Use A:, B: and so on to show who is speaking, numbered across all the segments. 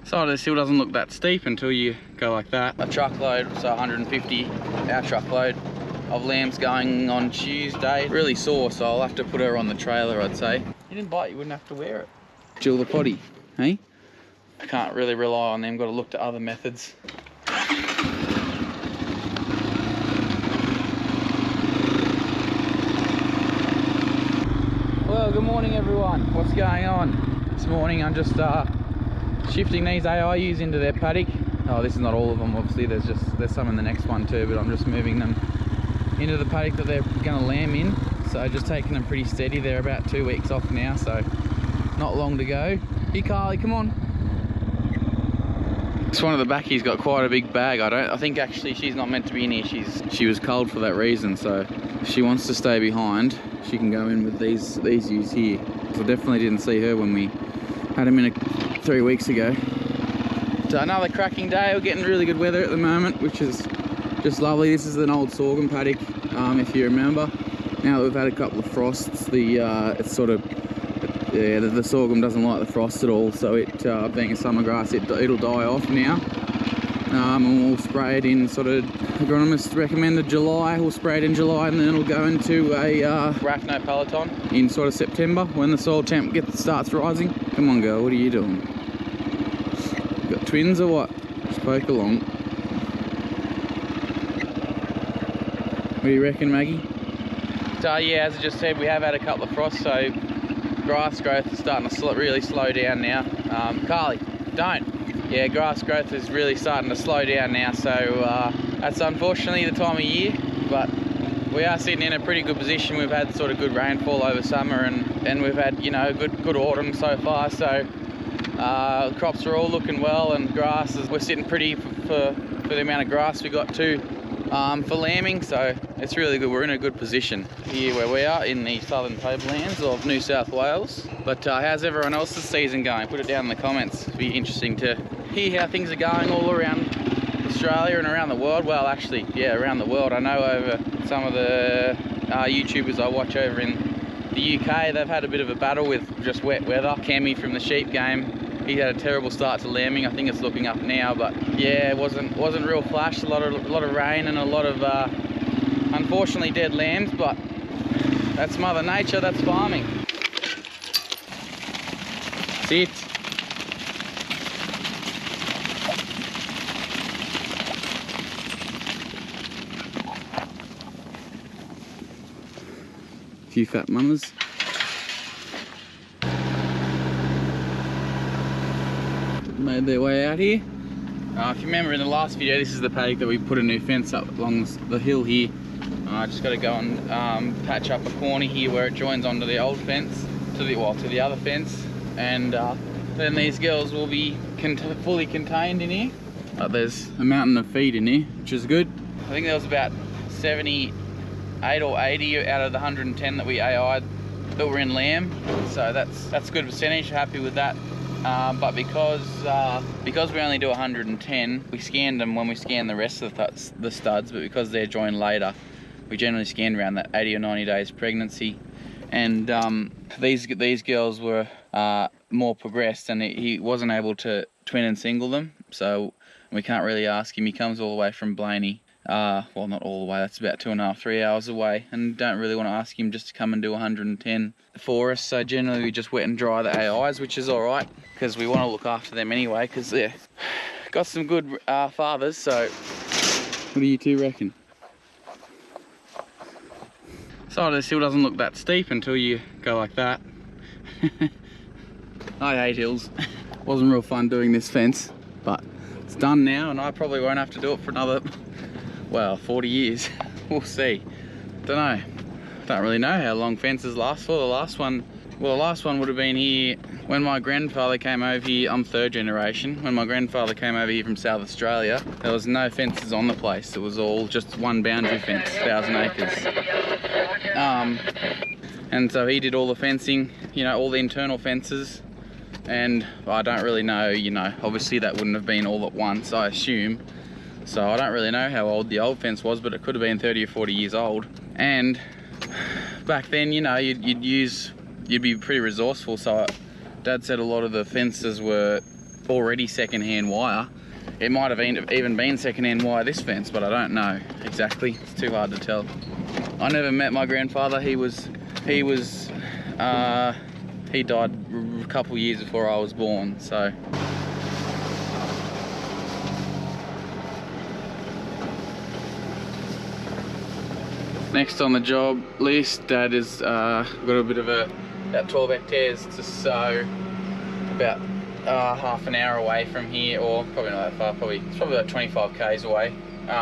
A: Side of this hill doesn't look that steep until you go like that. A truckload, so 150, our truckload of lambs going on Tuesday. Really sore, so I'll have to put her on the trailer, I'd say. You didn't bite, you wouldn't have to wear it. Jill the potty, hey? I can't really rely on them, got to look to other methods. Well, good morning everyone. What's going on? This morning I'm just shifting these AIUs into their paddock. Oh, this is not all of them, obviously. There's some in the next one too, but I'm just moving them into the paddock that they're going to lamb in. So just taking them pretty steady. They're about 2 weeks off now, so not long to go. Here, Carly, come on. This one at the back, he's got quite a big bag. I think actually she's not meant to be in here. She was culled for that reason, so if she wants to stay behind, she can go in with these ewes here. So definitely didn't see her when we had them in 3 weeks ago. So another cracking day. We're getting really good weather at the moment, which is just lovely. This is an old sorghum paddock, if you remember. Now that we've had a couple of frosts, it's sort of, yeah, the sorghum doesn't like the frost at all, so it being a summer grass, it'll die off now. And we'll spray it in sort of, agronomists recommended July. We'll spray it in July, and then it'll go into a Rafno peloton in sort of September when the soil temp starts rising. Come on, girl, what are you doing? You got twins or what? Just poke along. What do you reckon, Maggie? So yeah, as I just said, we have had a couple of frosts, so grass growth is starting to really slow down now. Carly, don't. Yeah, grass growth is really starting to slow down now, so that's unfortunately the time of year, but we are sitting in a pretty good position. We've had sort of good rainfall over summer, and we've had, you know, good autumn so far, so crops are all looking well, and we're sitting pretty for the amount of grass we got too. For lambing, so it's really good. We're in a good position here where we are in the southern tablelands of New South Wales. But how's everyone else's season going? Put it down in the comments. It'd be interesting to hear how things are going all around Australia and around the world. Well, actually, yeah, around the world. I know over some of the YouTubers I watch over in the UK, they've had a bit of a battle with just wet weather. Cammy from the sheep game, he had a terrible start to lambing. I think it's looking up now, but yeah, it wasn't real flash. A lot of rain and a lot of unfortunately dead lambs, but that's Mother Nature. That's farming. Sit. Few fat mamas. Made their way out here. If you remember in the last video, this is the paddock that we put a new fence up along the hill here. I just got to go and patch up a corner here where it joins onto the old fence, to the other fence, and then these girls will be fully contained in here. There's a mountain of feed in here, which is good. I think there was about 78 or 80 out of the 110 that we AI'd that were in lamb, so that's a good percentage. Happy with that. But because we only do 110, we scanned them when we scan the rest of the studs, but because they're joined later, we generally scan around that 80 or 90 days pregnancy. And these girls were more progressed, and he wasn't able to twin and single them, so we can't really ask him. He comes all the way from Blaney. Well, not all the way, that's about 2.5 to 3 hours away, and don't really want to ask him just to come and do 110 for us. So generally we just wet and dry the AIs, which is all right, because we want to look after them anyway, because they've got some good fathers. So what do you two reckon? Side of this hill doesn't look that steep until you go like that. I hate hills. Wasn't real fun doing this fence, but it's done now, and I probably won't have to do it for another, well, 40 years. We'll see. Don't really know how long fences last for. The last one would have been here when my grandfather came over here. I'm third generation. When my grandfather came over here from South Australia, there was no fences on the place. It was all just one boundary fence, 1,000 acres. And so he did all the fencing, you know, all the internal fences. And I don't really know, you know, obviously that wouldn't have been all at once, I assume. So I don't really know how old the old fence was, but it could have been 30 or 40 years old. And back then, you know, you'd be pretty resourceful. So Dad said a lot of the fences were already second-hand wire. It might have even been second-hand wire, this fence, but I don't know exactly. It's too hard to tell. I never met my grandfather. He died a couple years before I was born, so. Next on the job list, Dad has got a bit of about 12 hectares to sow, about half an hour away from here, or probably not that far, it's probably about 25 k's away. So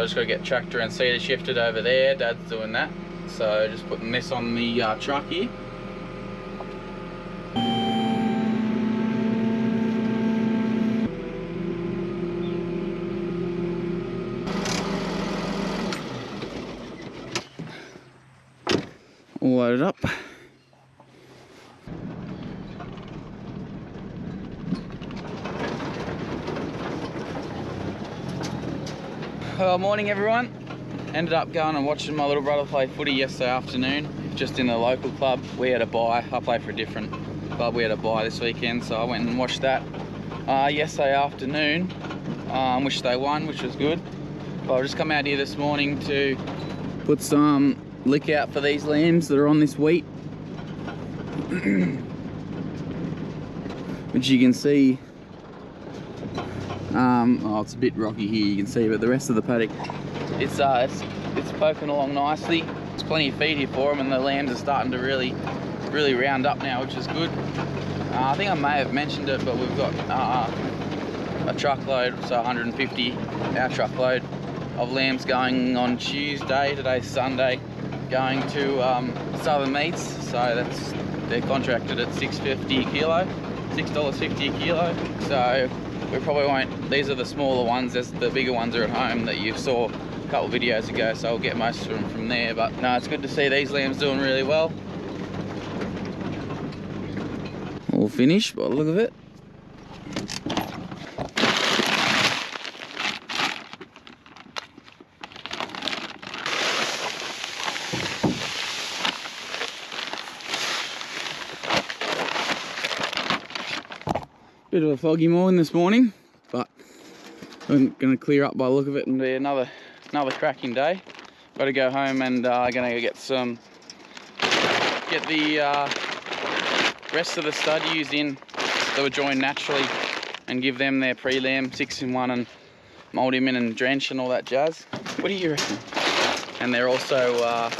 A: I just got to get tractor and seeder shifted over there. Dad's doing that, so just putting this on the truck here. All loaded up. Well, morning everyone. Ended up going and watching my little brother play footy yesterday afternoon, just in the local club. We had a bye. I play for a different club. We had a bye this weekend, so I went and watched that yesterday afternoon, which they won, which was good. But I've just come out here this morning to put some lick out for these lambs that are on this wheat. Which you can see, oh, it's a bit rocky here, you can see, but the rest of the paddock, it's poking along nicely. There's plenty of feed here for them, and the lambs are starting to really round up now, which is good. I think I may have mentioned it, but we've got a truckload, so 150, our truckload of lambs going on Tuesday. Today's Sunday, going to Southern Meats, so they're contracted at $6.50 a kilo, $6.50 a kilo. So we probably won't, these are the smaller ones, the bigger ones are at home that you saw a couple videos ago, so I'll get most of them from there. But no, it's good to see these lambs doing really well. All finished by the look of it. Bit of a foggy morning this morning, but I'm going to clear up by the look of it and be another cracking day. Got to go home and going to get the rest of the stud ewes in that were joined naturally, and give them their pre-lamb 6-in-1 and mould him in and drench and all that jazz. What do you reckon? And they're also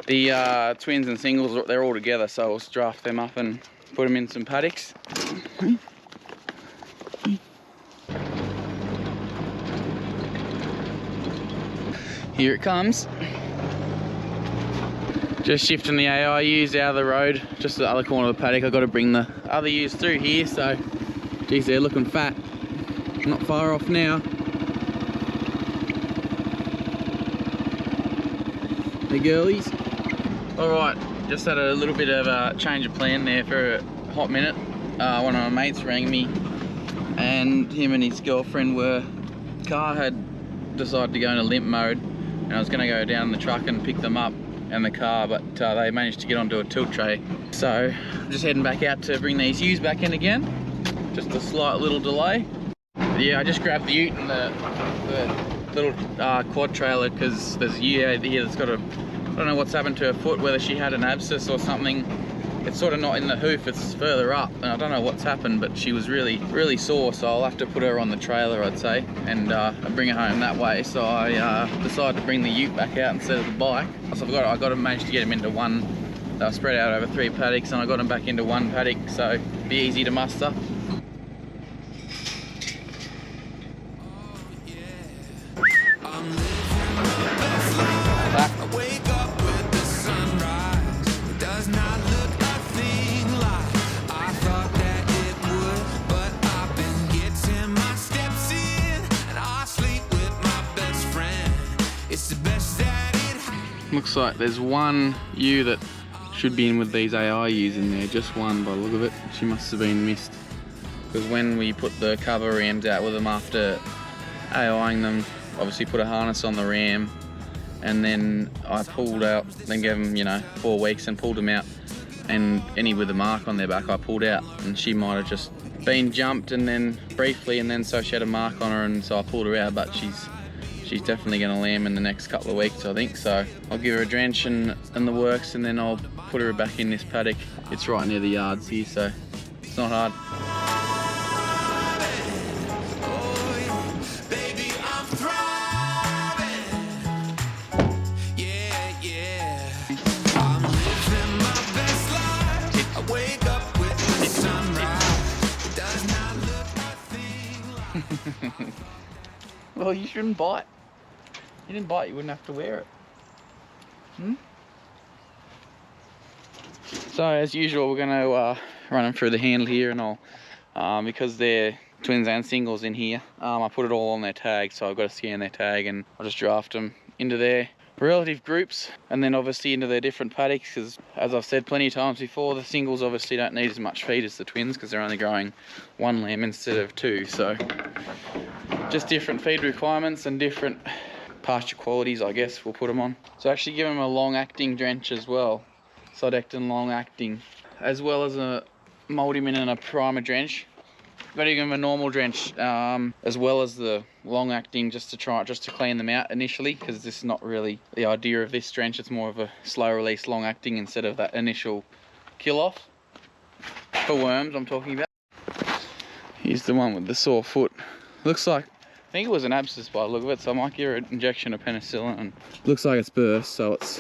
A: the twins and singles, they're all together, so I'll draft them up and put them in some paddocks. Here it comes. Just shifting the AI ewes out of the road, just the other corner of the paddock. I've got to bring the other ewes through here, so geez, they're looking fat. Not far off now. The girlies. Alright, just had a little bit of a change of plan there for a hot minute. One of my mates rang me, and him and his girlfriend car had decided to go into limp mode, and I was going to go down the truck and pick them up and the car, but they managed to get onto a tilt tray. So I'm just heading back out to bring these ewes back in again. Just a slight little delay. But yeah, I just grabbed the ute and the little quad trailer, because there's a ewe here that's got I don't know what's happened to her foot, whether she had an abscess or something. It's sort of not in the hoof, it's further up, and I don't know what's happened, but she was really sore, so I'll have to put her on the trailer, I'd say, and bring her home that way. So I decided to bring the ute back out instead of the bike. So I got to manage to get them into one. They were spread out over 3 paddocks, and I got them back into one paddock, so it'd be easy to muster. Looks like there's one ewe that should be in with these AI ewes in there, just one by the look of it. She must have been missed, because when we put the cover rams out with them after AIing them, obviously put a harness on the ram, and then I pulled out, then gave them, 4 weeks and pulled them out. and any with a mark on their back I pulled out, and she might have just been jumped and then briefly, and then so she had a mark on her, and so I pulled her out. But she's definitely going to lamb in the next couple of weeks, I think. So I'll give her a drench and the works, and then I'll put her back in this paddock. It's right near the yards here, so it's not hard. Well, you shouldn't bite. You didn't bite, you wouldn't have to wear it. So as usual, we're going to run them through the handle here, and I'll, because they're twins and singles in here, I put it all on their tag, so I've got to scan their tag, and I'll just draft them into their relative groups, and then obviously into their different paddocks, because as I've said plenty of times before, the singles obviously don't need as much feed as the twins, because they're only growing 1 lamb instead of 2, so just different feed requirements and different pasture qualities, I guess we'll put them on. So actually give them a long acting drench as well, Sodectin long acting, as well as a multimin and a primer drench. Got to give them a normal drench as well as the long acting, just to clean them out initially, because this is not really the idea of this drench. It's more of a slow release long acting instead of that initial kill off for worms I'm talking about. Here's the one with the sore foot. Looks like, I think it was an abscess by the look of it, so I might give her an injection of penicillin. And looks like it's burst, so it's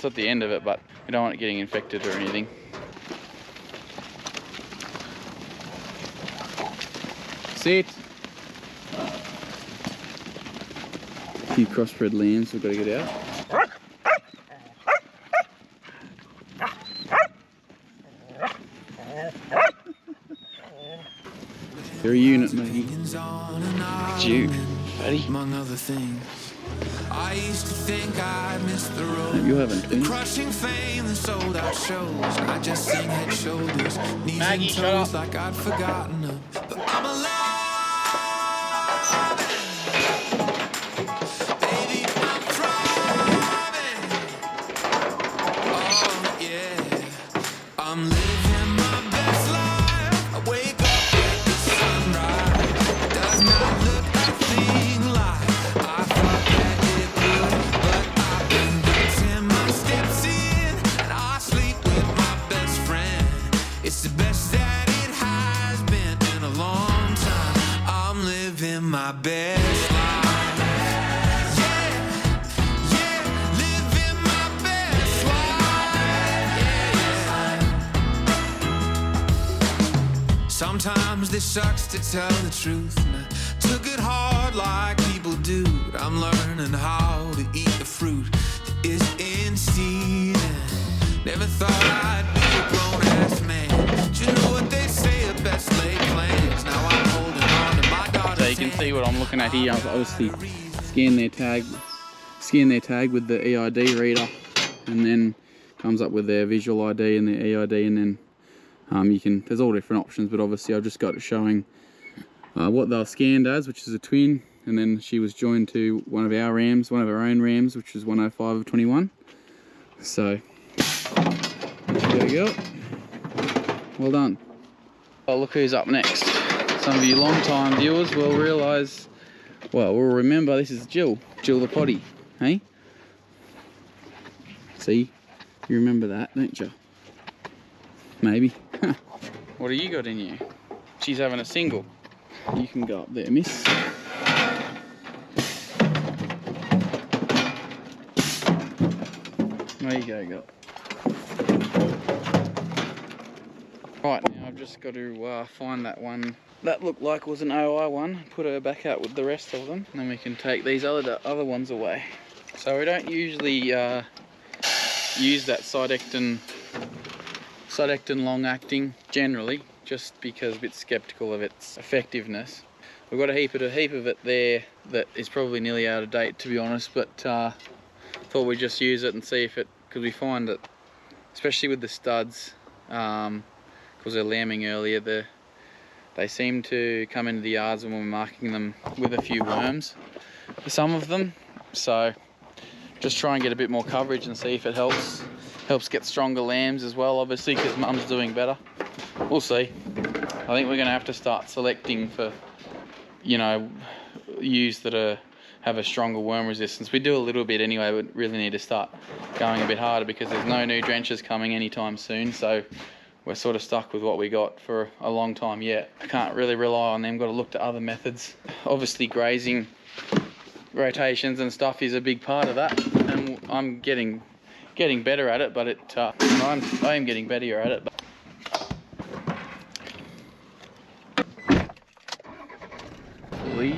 A: at the end of it, but we don't want it getting infected or anything. Sit. A few crossbred lambs we've got to get out. They're a unit, mate. Dude, buddy. Among other things, I used to think I missed the road. You haven't been. Crushing fame and sold out shows. I just sing head shoulders. Maggie, shut up. Like I'd forgotten them. But I'm alive. Baby, I'm thriving. Oh yeah. I'm living my best life. I wake up at the sunrise. It does not look a thing like I thought that it would, but I've been getting my steps in, and I sleep with my best friend. It's the best that it has been in a long time. I'm living my best life. Yeah, yeah, living my best life. Yeah. Sometimes this sucks to tell the truth, and I took it hard like people do, but I'm learning how to eat the fruit that is in season. Never thought I'd be a grown-ass man, but you know what they say, the best laid plans. Now I'm holding on to my daughter's. So you can see what I'm looking at here. I've obviously scanned their tag with the EID reader, and then comes up with their visual ID and their EID, and then there's all different options, but obviously I've just got it showing what they're scanned as, which is a twin, and then she was joined to one of our rams, one of our own rams, which is 105 of 21. So there you go. Well done. Oh, look who's up next. Some of you long-time viewers will realise, well, will remember this is Jill the potty, hey? See, you remember that, don't you? Maybe. What do you got in you? She's having a single. You can go up there, miss. There you go, girl. Right, now I've just got to find that one that looked like was an OI one, put her back out with the rest of them, and then we can take these other ones away. So we don't usually use that Sodectin long acting generally, just because a bit skeptical of its effectiveness. We've got a heap of it there that is probably nearly out of date, to be honest, but thought we'd just use it and see if it, because we find that, especially with the studs, because they're lambing earlier, they seem to come into the yards when we're marking them with a few worms, some of them. So just try and get a bit more coverage and see if it helps get stronger lambs as well, obviously, because mum's doing better. We'll see. I think we're going to have to start selecting for, you know, ewes that have a stronger worm resistance. We do a little bit anyway, but really need to start going a bit harder because there's no new drenches coming anytime soon, so we're sort of stuck with what we got for a long time yet. I can't really rely on them, got to look to other methods. Obviously grazing rotations and stuff is a big part of that, and I'm getting better at it, but I am getting better at it.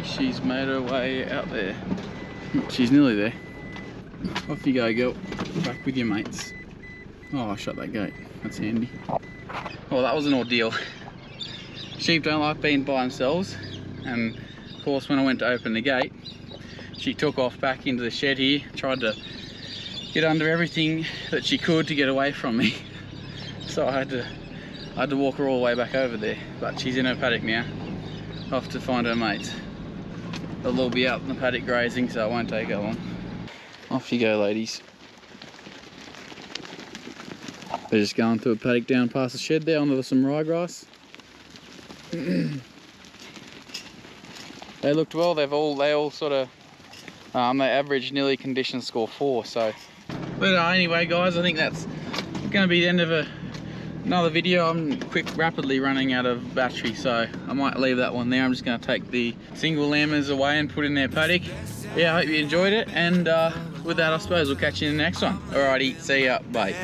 A: She's made her way out there. She's nearly there. Off you go, girl. Back with your mates. Oh, I shut that gate. That's handy. Well, that was an ordeal. Sheep don't like being by themselves, and of course when I went to open the gate, she took off back into the shed here, tried to get under everything that she could to get away from me. So I had to walk her all the way back over there, but she's in her paddock now, off to find her mates. They'll all be out in the paddock grazing, so it won't take her long. Off you go, ladies. They're just going through a paddock down past the shed there onto some ryegrass. They looked well. They all sort of they averaged nearly condition score 4. So, but anyway, guys, I think that's going to be the end of another video. I'm rapidly running out of battery, so I might leave that one there. I'm just going to take the single lambers away and put in their paddock. Yeah, I hope you enjoyed it, and with that, I suppose we'll catch you in the next one. Alrighty, see ya, bye.